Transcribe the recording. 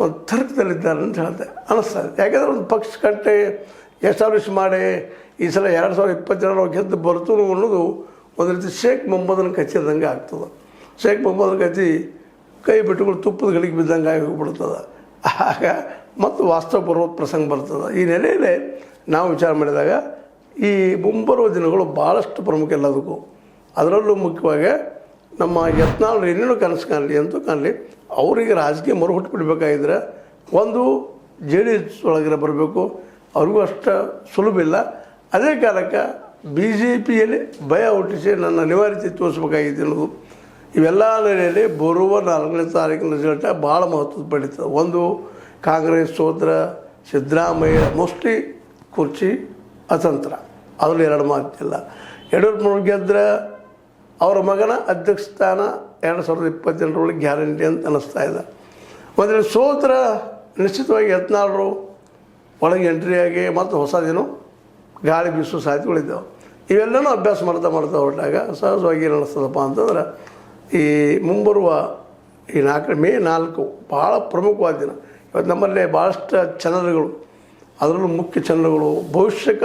ಒಂದು ತರ್ಕದಲ್ಲಿದ್ದಾರೆ ಅಂತ ಹೇಳ್ದೆ ಅನ್ನಿಸ್ತದೆ. ಯಾಕೆಂದರೆ ಒಂದು ಪಕ್ಷ ಕಟ್ಟೆ ಎಸ್ಟಾಬ್ಲಿಷ್ ಮಾಡಿ ಈ ಸಲ 2022 ಗೆದ್ದು ಬರ್ತು ಅನ್ನೋದು ಒಂದು ರೀತಿ ಶೇಖ್ ಮೊಹಮ್ಮದನ ಕಚ್ಚಿದಂಗೆ ಆಗ್ತದೆ. ಶೇಖ್ ಮೊಹಮ್ಮದನ ಕಚ್ಚಿ ಕೈ ಬಿಟ್ಟುಗಳು ತುಪ್ಪದ ಗಲಿಗೆ ಬಿದ್ದಂಗೆ ಆಗಿ ಹೋಗ್ಬಿಡ್ತದೆ. ಆಗ ಮತ್ತು ವಾಸ್ತವ ಬರುವ ಪ್ರಸಂಗ ಬರ್ತದೆ. ಈ ನೆಲೆಯಲ್ಲಿ ನಾವು ವಿಚಾರ ಮಾಡಿದಾಗ ಈ ಮುಂಬರುವ ದಿನಗಳು ಭಾಳಷ್ಟು ಪ್ರಮುಖ ಎಲ್ಲದಕ್ಕೂ. ಅದರಲ್ಲೂ ಮುಖ್ಯವಾಗಿ ನಮ್ಮ ಯತ್ನಾಳರು ಏನೇನು ಕನಸು ಕಾಣಲಿ ಅಂತೂ ಕಾಣಲಿ, ಅವರಿಗೆ ರಾಜಕೀಯ ಮರುಹುಟ್ಟು ಬಿಡಬೇಕಾಗಿದ್ರೆ ಒಂದು JDS ಒಳಗಡೆ ಬರಬೇಕು. ಅವ್ರಿಗೂ ಅಷ್ಟು ಸುಲಭ ಇಲ್ಲ. ಅದೇ ಕಾಲಕ್ಕೆ BJPಯಲ್ಲಿ ಭಯ ಹುಟ್ಟಿಸಿ ನನ್ನ ಅನಿವಾರ್ಯತೆ ತೋರಿಸ್ಬೇಕಾಗಿದೆ ಅನ್ನೋದು. ಇವೆಲ್ಲ ನೆಲೆಯಲ್ಲಿ ಬರುವ 4ನೇ ತಾರೀಕಿನ ರಿಸಲ್ಟ ಭಾಳ ಮಹತ್ವದ ಪಡೀತದೆ. ಒಂದು ಕಾಂಗ್ರೆಸ್ ಸೋತ್ರ, ಸಿದ್ದರಾಮಯ್ಯ ಮೋಸ್ಟ್ಲಿ ಕುರ್ಚಿ ಅತಂತ್ರ, ಅದರಲ್ಲಿ 2 ಮಾತಿಲ್ಲ. ಯಡಿಯೂರಪ್ಪನವ್ರು ಗೆದ್ದರೆ ಅವರ ಮಗನ ಅಧ್ಯಕ್ಷ ಸ್ಥಾನ 2028 ಗ್ಯಾರಂಟಿ ಅಂತ ಅನ್ನಿಸ್ತಾ ಇದೆ. ಒಂದು ಸೋತ್ರ ನಿಶ್ಚಿತವಾಗಿ ಯತ್ನಾಳರು ಒಳಗೆ ಎಂಟ್ರಿಯಾಗಿ ಮತ್ತು ಹೊಸದೇನು ಗಾಳಿ ಬೀಸುವ ಸಾಧ್ಯತೆಗಳಿದ್ದಾವೆ. ಇವೆಲ್ಲನೂ ಅಭ್ಯಾಸ ಮಾಡ್ತಾ ಹೊರಟಾಗ ಸಹಜವಾಗಿ ಏನು ಅನ್ನಿಸ್ತದಪ್ಪ ಅಂತಂದ್ರೆ ಈ ಮುಂಬರುವ ಈ ಮೇ 4 ಭಾಳ ಪ್ರಮುಖವಾದ ದಿನ. ಇವತ್ತು ನಮ್ಮಲ್ಲಿ ಭಾಳಷ್ಟು ಚಾನಲ್ಗಳು, ಅದರಲ್ಲೂ ಮುಖ್ಯ ಚಾನಲ್ಗಳು ಭವಿಷ್ಯಕಾಲ